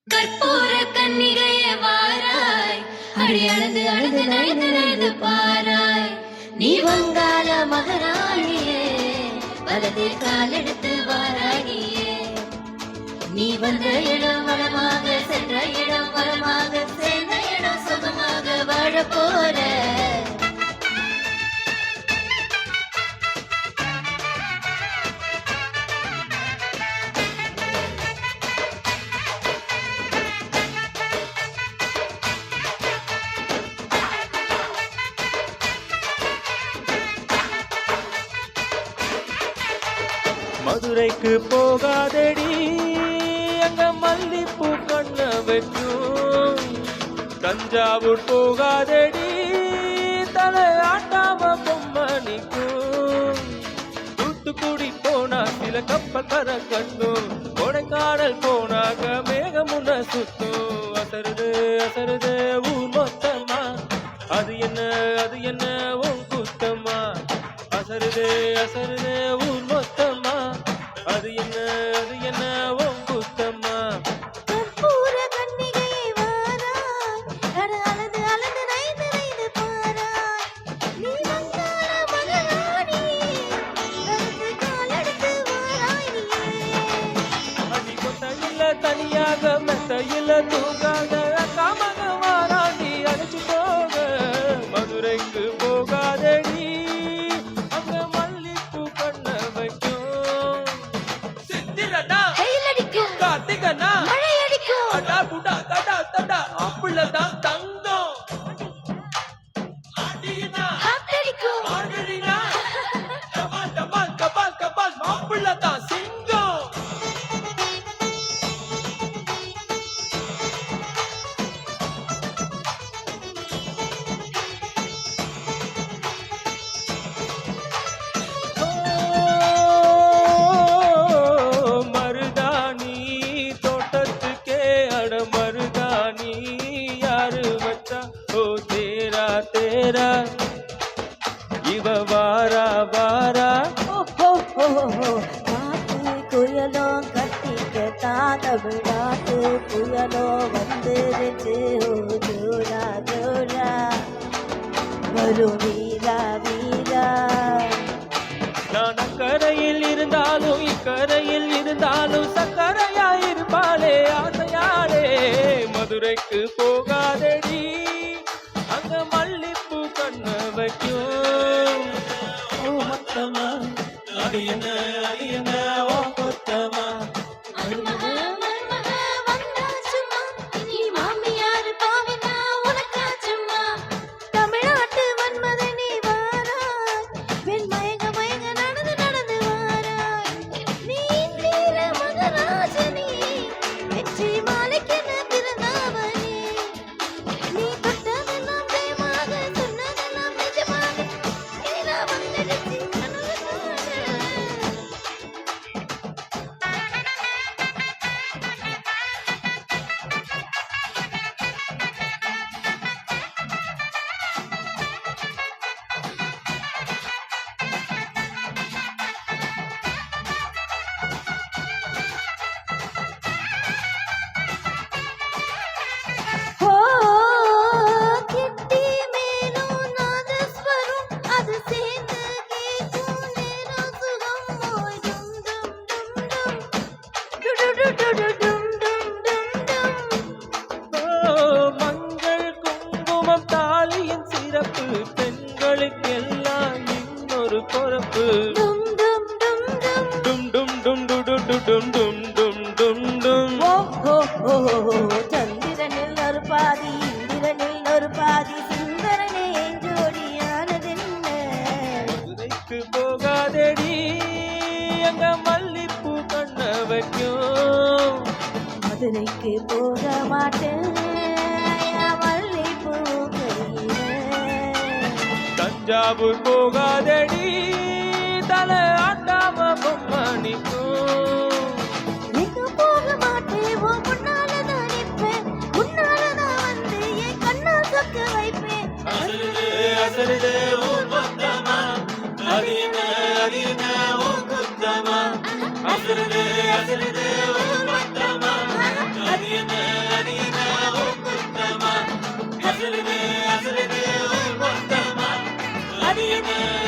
கற்பூர கன்னிகைய வாராய், அடி அழுது அழுது நழுது நழுது பாராய். நீ வங்காள மகாராணியே, வலது காலெடுத்து வாராகியே. நீ வந்த இடம் வளமாக, சென்ற இடம் வளமாக, சேர்ந்த இடம் சுகமாக வாழ போற. மதுரைக்கு போகாதடி, அங்க மல்லிப்பூ கண்ண வைக்கும். தஞ்சாவூர் போகாதடி, தலை ஆட்டாம பொம்மணிக்கும். தூத்துக்குடி போனா சில கப்பல் கர கட்டும், கொடைக்கானல் போனாக மேகமுன்ன சுத்தும். அசருது அசருது ஊர் மொத்தமா, அது என்ன உன் குத்தமா. அசருது அசருது ஊர் மொத்தமா, அது என்ன உன் குத்தமா. கற்பூர கன்னிகையை வாராய், அட அழுது அழுது நைந்து நைந்து பாராய். நீ வங்காள மகாராணியே, வலது காலெடுத்து வாராய் நீயே. அடி கொத்தையில தனியாக மெத்தையில தூங்காத காமக வாராண்டி அடிச்சு போக. மதுரைக்கு போகாதடி, அங்க மல்லிப்பூ கண்ண வைக்கும். சித்திரடா வெயிலடிக்கும், கார்த்திகனா மழை அடிக்கும், அடா புடா தடா தடா அப்புள்ளதான் தங்கம். ஆடினா காத்தடிக்கும். ஆடுறினா கபால் கபால் கபால் கபால் மாப்புள்ளதான் சிங்கம். மருதாணி தோட்டத்துக்கே அட மருதாணி யாரு வச்சா? ஓ தேரா தேரா இவ வாரா வாரா. காத்து குயலோ கட்டிக்க தமிழ்நாட்டு புயலோ வந்துருச்சு. ஓ ஜோரா ஜோரா வரும் வீரா வீரா. நான் அக்கரையில் இருந்தாலும் இக்கரையில் இருந்தாலும் சக்கரையாயிருப்பாளே ஆசையாளே. மதுரைக்கு போகாதடி, அங்க மல்லிப்பூ கண்ண வைக்கும். ஓ மொத்தமா, அது என்ன ஓ கொத்தமா. தமிழ்நாட்டு மன்மதனே வாராய், வெண் மயங்க மயங்க நடந்து நடந்து வாராய். நீ இந்திர மகராஜனே, வெற்றி மாலைக்கென பிறந்தவனே. நீ தொட்டதெல்லாம் ஜெயமாக, சொன்னதெல்லாம் நிஜமாக, இனிதா வந்துடுச்சு கனவு காண. ஓ கிட்டி மேலும் நாதஸ்வரம், அது சேர்ந்து கேட்கும் நேரம் சுகம். ஓய் டும் டும் டும் டும் டு டு டு டு டும் டும் டும் டும். ஓ மஞ்சள் குங்குமம் தாலியின் சிறப்பு, பெண்களுக்கெல்லாம் இன்னொரு பொறுப்பு. டும் டும் டும் டும். டும் டும் டும் டு டு டு டும் டும் டும் டும் டும். ஓ சந்திரனில் ஒரு பாதி, இந்திரனில் ஒரு பாதி, சுந்தரனே என் ஜோடியானதென்ன. மதுரைக்கு போகாதடி, அங்க மல்லிப்பூ கண்ண வைக்கும். மதுரைக்கு போக மாட்டேன், மல்லிப்பூ கையில. தஞ்சாவூர் போகாதடி, தலை ஆட்டாம பொம்மணிக்கும். எங்க போக மாட்டேன், உன் முன்னாலதான் நிற்பேன், முன்னாலதான் வந்து என் கண்ணால் சொக்க வைப்பேன். அசருது ஊர் மொத்தமா, அது என்ன உன் குத்தமா. அசருது ஊர் மொத்தமா, அது என்ன கேக்குது